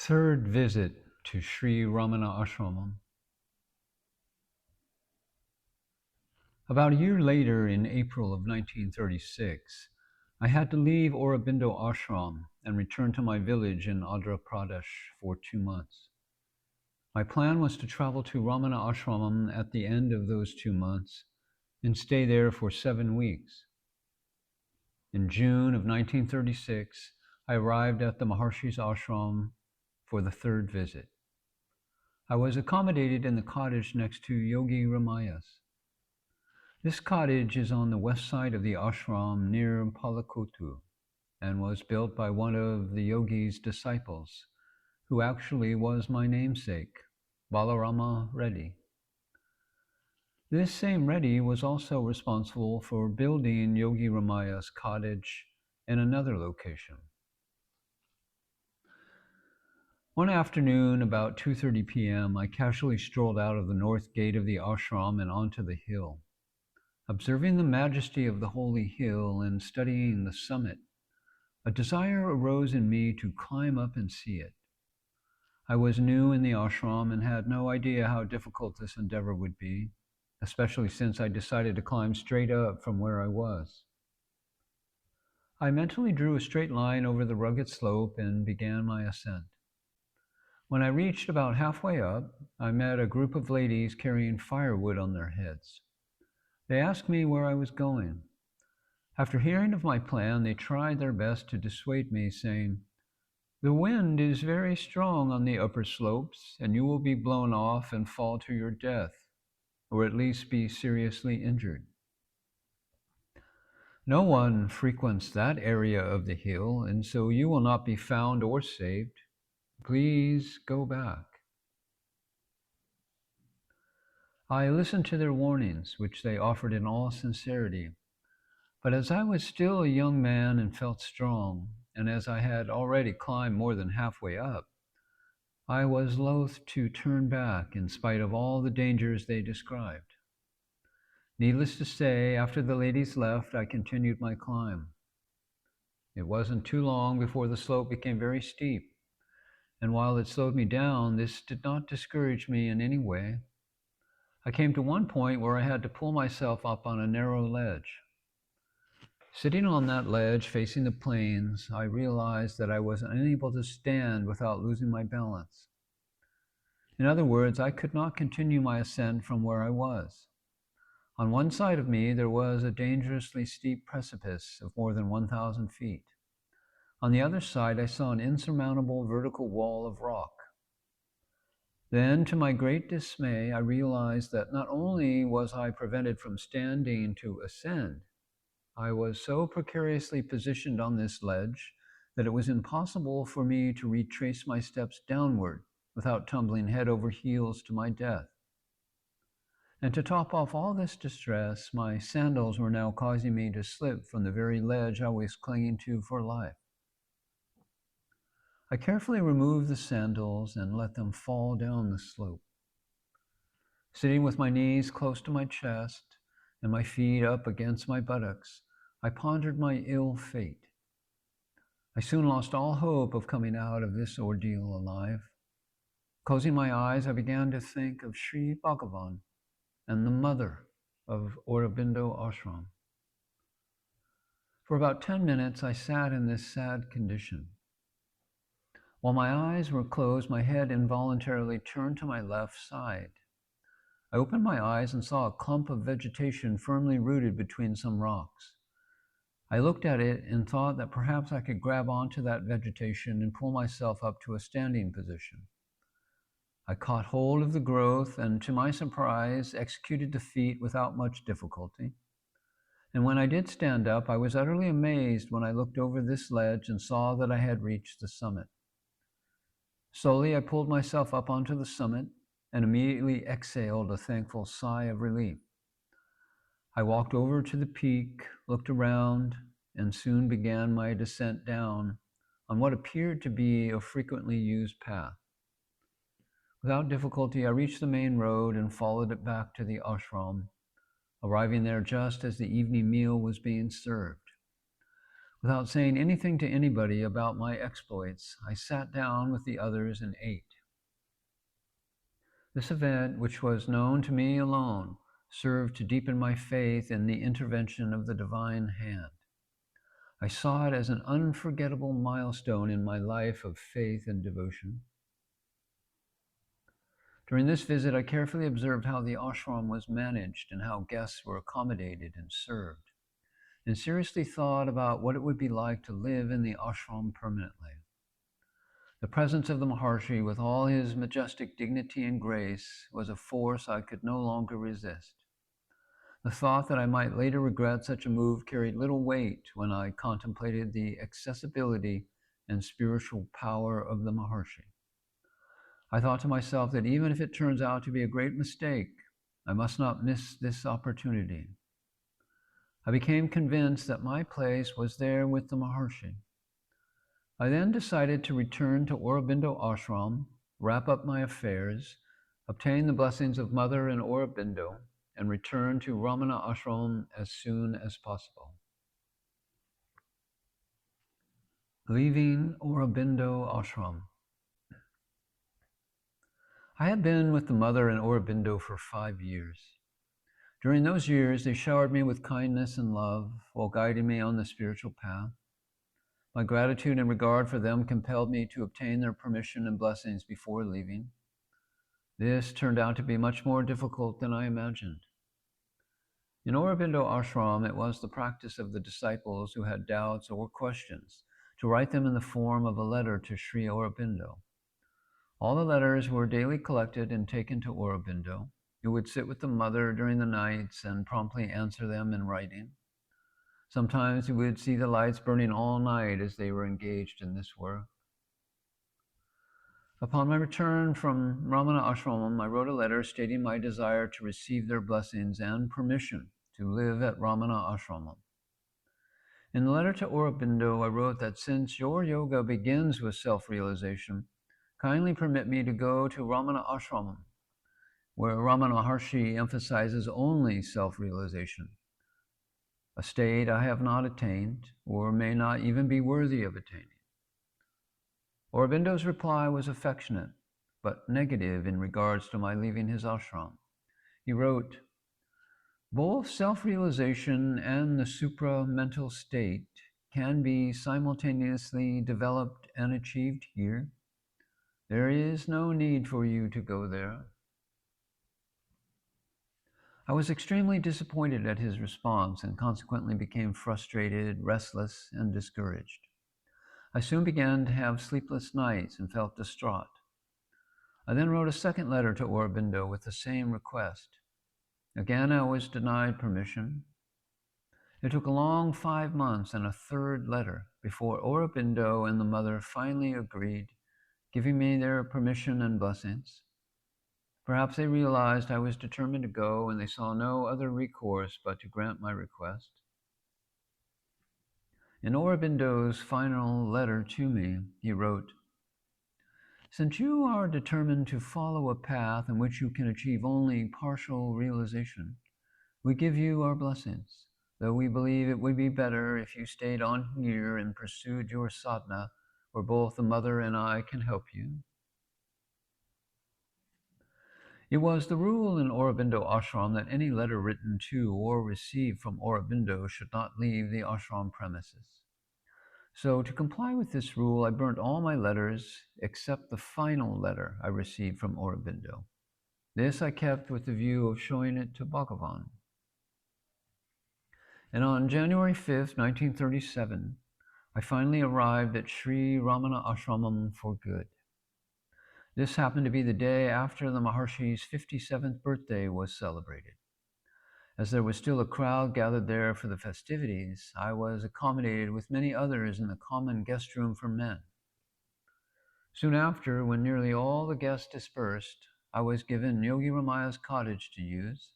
Third visit to Sri Ramana Ashramam. About a year later, in April of 1936, I had to leave Aurobindo Ashram and return to my village in Andhra Pradesh for 2 months. My plan was to travel to Ramana Ashramam at the end of those 2 months and stay there for 7 weeks. In June of 1936, I arrived at the Maharshi's ashram for the third visit. I was accommodated in the cottage next to Yogi Ramaya's. This cottage is on the west side of the ashram near Palakotu and was built by one of the yogi's disciples, who actually was my namesake, Balarama Reddy. This same Reddy was also responsible for building Yogi Ramaya's cottage in another location. One afternoon, about 2:30 p.m., I casually strolled out of the north gate of the ashram and onto the hill. Observing the majesty of the holy hill and studying the summit, a desire arose in me to climb up and see it. I was new in the ashram and had no idea how difficult this endeavor would be, especially since I decided to climb straight up from where I was. I mentally drew a straight line over the rugged slope and began my ascent. When I reached about halfway up, I met a group of ladies carrying firewood on their heads. They asked me where I was going. After hearing of my plan, they tried their best to dissuade me, saying, "The wind is very strong on the upper slopes, and you will be blown off and fall to your death, or at least be seriously injured. No one frequents that area of the hill, and so you will not be found or saved. Please go back." I listened to their warnings, which they offered in all sincerity. But as I was still a young man and felt strong, and as I had already climbed more than halfway up, I was loath to turn back in spite of all the dangers they described. Needless to say, after the ladies left, I continued my climb. It wasn't too long before the slope became very steep, and while it slowed me down, this did not discourage me in any way. I came to one point where I had to pull myself up on a narrow ledge. Sitting on that ledge facing the plains, I realized that I was unable to stand without losing my balance. In other words, I could not continue my ascent from where I was. On one side of me, there was a dangerously steep precipice of more than 1,000 feet. On the other side, I saw an insurmountable vertical wall of rock. Then, to my great dismay, I realized that not only was I prevented from standing to ascend, I was so precariously positioned on this ledge that it was impossible for me to retrace my steps downward without tumbling head over heels to my death. And to top off all this distress, my sandals were now causing me to slip from the very ledge I was clinging to for life. I carefully removed the sandals and let them fall down the slope. Sitting with my knees close to my chest and my feet up against my buttocks, I pondered my ill fate. I soon lost all hope of coming out of this ordeal alive. Closing my eyes, I began to think of Sri Bhagavan and the mother of Aurobindo Ashram. For about 10 minutes, I sat in this sad condition. While my eyes were closed, my head involuntarily turned to my left side. I opened my eyes and saw a clump of vegetation firmly rooted between some rocks. I looked at it and thought that perhaps I could grab onto that vegetation and pull myself up to a standing position. I caught hold of the growth and, to my surprise, executed the feat without much difficulty. And when I did stand up, I was utterly amazed when I looked over this ledge and saw that I had reached the summit. Slowly, I pulled myself up onto the summit and immediately exhaled a thankful sigh of relief. I walked over to the peak, looked around, and soon began my descent down on what appeared to be a frequently used path. Without difficulty, I reached the main road and followed it back to the ashram, arriving there just as the evening meal was being served. Without saying anything to anybody about my exploits, I sat down with the others and ate. This event, which was known to me alone, served to deepen my faith in the intervention of the divine hand. I saw it as an unforgettable milestone in my life of faith and devotion. During this visit, I carefully observed how the ashram was managed and how guests were accommodated and served, and seriously thought about what it would be like to live in the ashram permanently. The presence of the Maharshi, with all his majestic dignity and grace, was a force I could no longer resist. The thought that I might later regret such a move carried little weight when I contemplated the accessibility and spiritual power of the Maharshi. I thought to myself that even if it turns out to be a great mistake, I must not miss this opportunity. I became convinced that my place was there with the Maharshi. I then decided to return to Aurobindo Ashram, wrap up my affairs, obtain the blessings of Mother and Aurobindo, and return to Ramana Ashram as soon as possible. Leaving Aurobindo Ashram. I had been with the Mother and Aurobindo for 5 years. During those years, they showered me with kindness and love while guiding me on the spiritual path. My gratitude and regard for them compelled me to obtain their permission and blessings before leaving. This turned out to be much more difficult than I imagined. In Aurobindo Ashram, it was the practice of the disciples who had doubts or questions to write them in the form of a letter to Sri Aurobindo. All the letters were daily collected and taken to Aurobindo, who would sit with the Mother during the nights and promptly answer them in writing. Sometimes we would see the lights burning all night as they were engaged in this work. Upon my return from Ramana Ashramam, I wrote a letter stating my desire to receive their blessings and permission to live at Ramana Ashramam. In the letter to Aurobindo, I wrote that since your yoga begins with self-realization, kindly permit me to go to Ramana Ashramam, where Ramana Maharshi emphasizes only self-realization, a state I have not attained or may not even be worthy of attaining. Aurobindo's reply was affectionate, but negative in regards to my leaving his ashram. He wrote, "Both self-realization and the supra-mental state can be simultaneously developed and achieved here. There is no need for you to go there." I was extremely disappointed at his response and consequently became frustrated, restless, and discouraged. I soon began to have sleepless nights and felt distraught. I then wrote a second letter to Aurobindo with the same request. Again, I was denied permission. It took a long 5 months and a third letter before Aurobindo and the Mother finally agreed, giving me their permission and blessings. Perhaps they realized I was determined to go and they saw no other recourse but to grant my request. In Aurobindo's final letter to me, he wrote, "Since you are determined to follow a path in which you can achieve only partial realization, we give you our blessings, though we believe it would be better if you stayed on here and pursued your sadhana, where both the Mother and I can help you." It was the rule in Aurobindo Ashram that any letter written to or received from Aurobindo should not leave the ashram premises. So to comply with this rule, I burnt all my letters except the final letter I received from Aurobindo. This I kept with the view of showing it to Bhagavan. And on January 5th, 1937, I finally arrived at Sri Ramana Ashramam for good. This happened to be the day after the Maharshi's 57th birthday was celebrated. As there was still a crowd gathered there for the festivities, I was accommodated with many others in the common guest room for men. Soon after, when nearly all the guests dispersed, I was given Yogi Ramaya's cottage to use.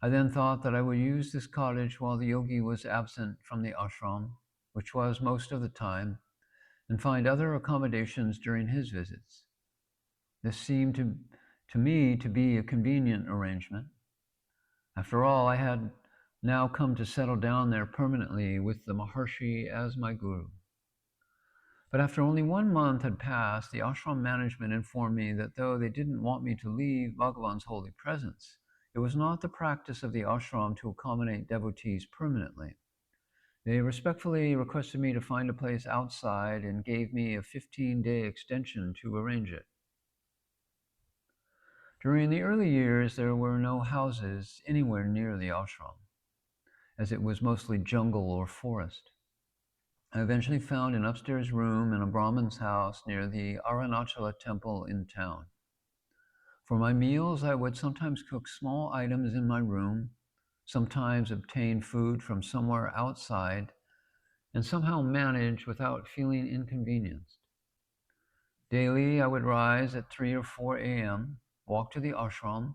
I then thought that I would use this cottage while the yogi was absent from the ashram, which was most of the time, and find other accommodations during his visits. This seemed to me to be a convenient arrangement. After all, I had now come to settle down there permanently with the Maharshi as my guru. But after only 1 month had passed, the ashram management informed me that though they didn't want me to leave Bhagavan's holy presence, it was not the practice of the ashram to accommodate devotees permanently. They respectfully requested me to find a place outside and gave me a 15-day extension to arrange it. During the early years, there were no houses anywhere near the ashram, as it was mostly jungle or forest. I eventually found an upstairs room in a Brahmin's house near the Arunachala temple in town. For my meals, I would sometimes cook small items in my room, sometimes obtain food from somewhere outside, and somehow manage without feeling inconvenienced. Daily, I would rise at 3 or 4 a.m., walk to the ashram,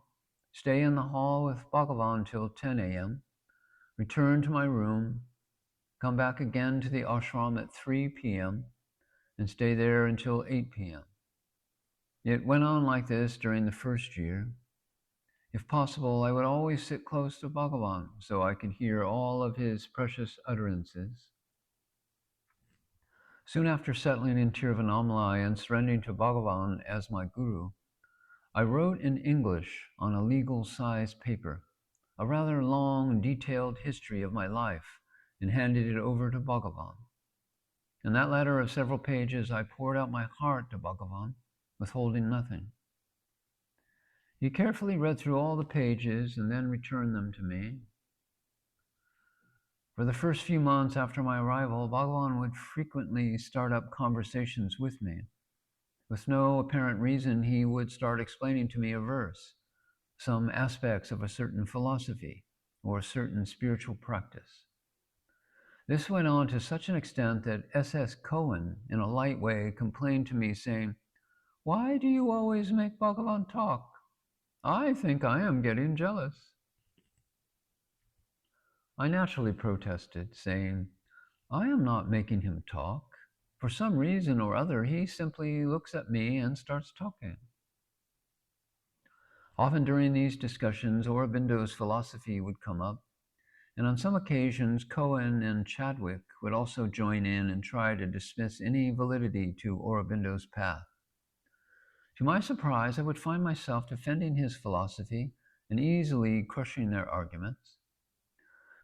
stay in the hall with Bhagavan till 10 a.m., return to my room, come back again to the ashram at 3 p.m., and stay there until 8 p.m. It went on like this during the first year. If possible, I would always sit close to Bhagavan so I could hear all of his precious utterances. Soon after settling in Tiruvannamalai and surrendering to Bhagavan as my guru, I wrote in English on a legal-sized paper a rather long, detailed history of my life and handed it over to Bhagavan. In that letter of several pages, I poured out my heart to Bhagavan, withholding nothing. He carefully read through all the pages and then returned them to me. For the first few months after my arrival, Bhagavan would frequently start up conversations with me. With no apparent reason, he would start explaining to me a verse, some aspects of a certain philosophy, or a certain spiritual practice. This went on to such an extent that S.S. Cohen, in a light way, complained to me, saying, "Why do you always make Bhagavan talk? I think I am getting jealous." I naturally protested, saying, "I am not making him talk. For some reason or other, he simply looks at me and starts talking." Often during these discussions, Aurobindo's philosophy would come up, and on some occasions, Cohen and Chadwick would also join in and try to dismiss any validity to Aurobindo's path. To my surprise, I would find myself defending his philosophy and easily crushing their arguments.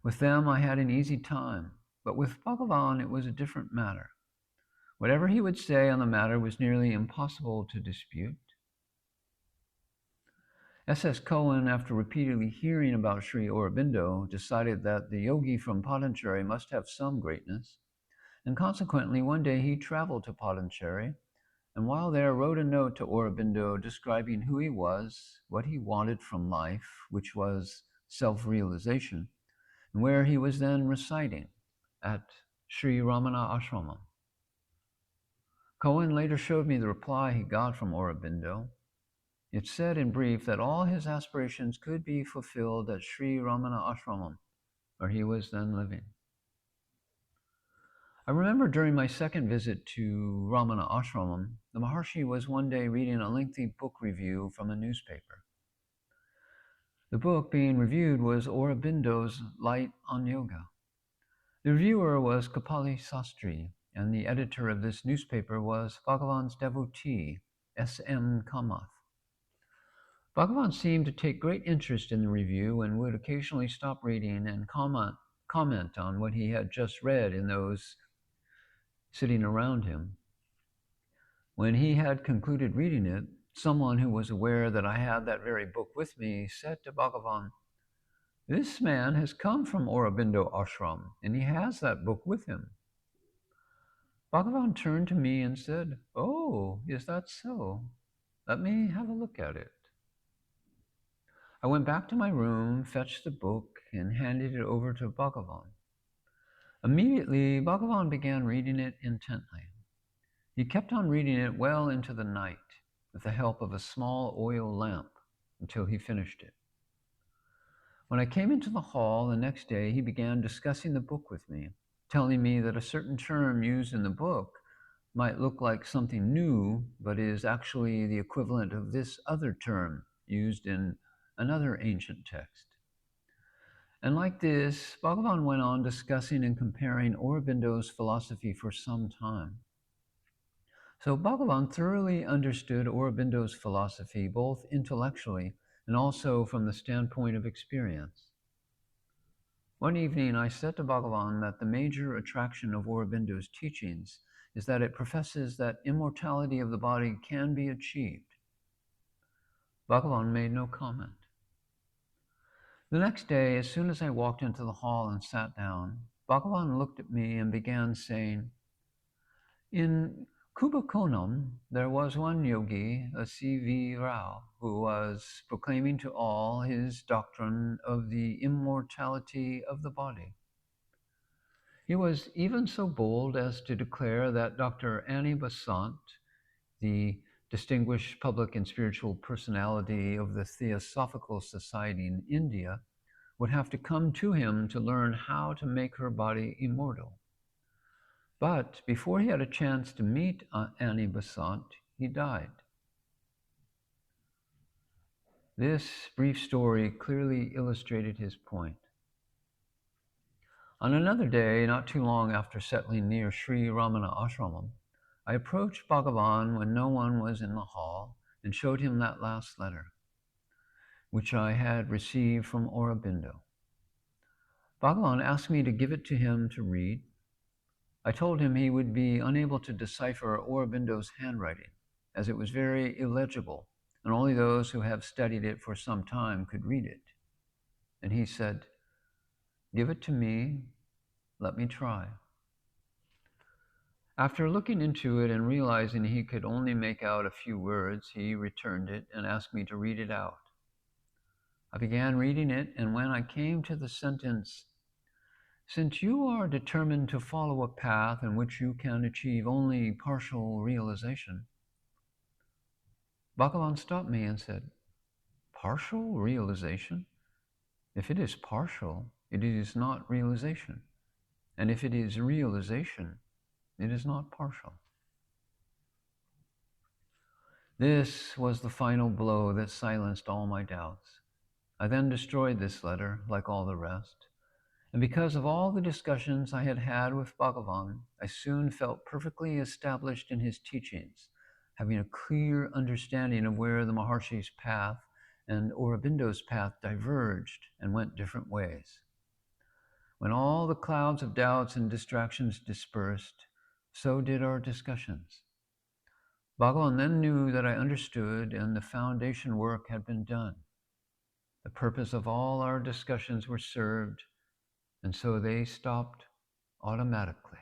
With them, I had an easy time, but with Bhagavan, it was a different matter. Whatever he would say on the matter was nearly impossible to dispute. S.S. Cohen, after repeatedly hearing about Sri Aurobindo, decided that the yogi from Patanjali must have some greatness, and consequently one day he traveled to Patanjali, and while there wrote a note to Aurobindo describing who he was, what he wanted from life, which was self-realization, and where he was then residing, at Sri Ramana Ashramam. Cohen later showed me the reply he got from Aurobindo. It said in brief that all his aspirations could be fulfilled at Sri Ramana Ashramam, where he was then living. I remember during my second visit to Ramana Ashramam, the Maharshi was one day reading a lengthy book review from a newspaper. The book being reviewed was Aurobindo's Light on Yoga. The reviewer was Kapali Sastri, and the editor of this newspaper was Bhagavan's devotee, S.M. Kamath. Bhagavan seemed to take great interest in the review and would occasionally stop reading and comment on what he had just read in those sitting around him. When he had concluded reading it, someone who was aware that I had that very book with me said to Bhagavan, "This man has come from Aurobindo Ashram, and he has that book with him." Bhagavan turned to me and said, "Oh, is that so? Let me have a look at it." I went back to my room, fetched the book, and handed it over to Bhagavan. Immediately, Bhagavan began reading it intently. He kept on reading it well into the night, with the help of a small oil lamp, until he finished it. When I came into the hall the next day, he began discussing the book with me, telling me that a certain term used in the book might look like something new, but is actually the equivalent of this other term used in another ancient text. And like this, Bhagavan went on discussing and comparing Aurobindo's philosophy for some time. So Bhagavan thoroughly understood Aurobindo's philosophy, both intellectually and also from the standpoint of experience. One evening, I said to Bhagavan that the major attraction of Aurobindo's teachings is that it professes that immortality of the body can be achieved. Bhagavan made no comment. The next day, as soon as I walked into the hall and sat down, Bhagavan looked at me and began saying, "In Kubakonam, there was one yogi, a C.V. Rao, who was proclaiming to all his doctrine of the immortality of the body. He was even so bold as to declare that Dr. Annie Besant, the distinguished public and spiritual personality of the Theosophical Society in India, would have to come to him to learn how to make her body immortal. But before he had a chance to meet Annie Besant, he died." This brief story clearly illustrated his point. On another day, not too long after settling near Sri Ramana Ashramam, I approached Bhagavan when no one was in the hall and showed him that last letter, which I had received from Aurobindo. Bhagavan asked me to give it to him to read. I told him he would be unable to decipher Aurobindo's handwriting, as it was very illegible, and only those who have studied it for some time could read it. And he said, "Give it to me, let me try." After looking into it and realizing he could only make out a few words, he returned it and asked me to read it out. I began reading it, and when I came to the sentence, "Since you are determined to follow a path in which you can achieve only partial realization," Bhagavan stopped me and said, "Partial realization? If it is partial, it is not realization. And if it is realization, it is not partial." This was the final blow that silenced all my doubts. I then destroyed this letter, like all the rest. And because of all the discussions I had had with Bhagavan, I soon felt perfectly established in his teachings, having a clear understanding of where the Maharshi's path and Aurobindo's path diverged and went different ways. When all the clouds of doubts and distractions dispersed, so did our discussions. Bhagavan then knew that I understood and the foundation work had been done. The purpose of all our discussions were served, and so they stopped automatically.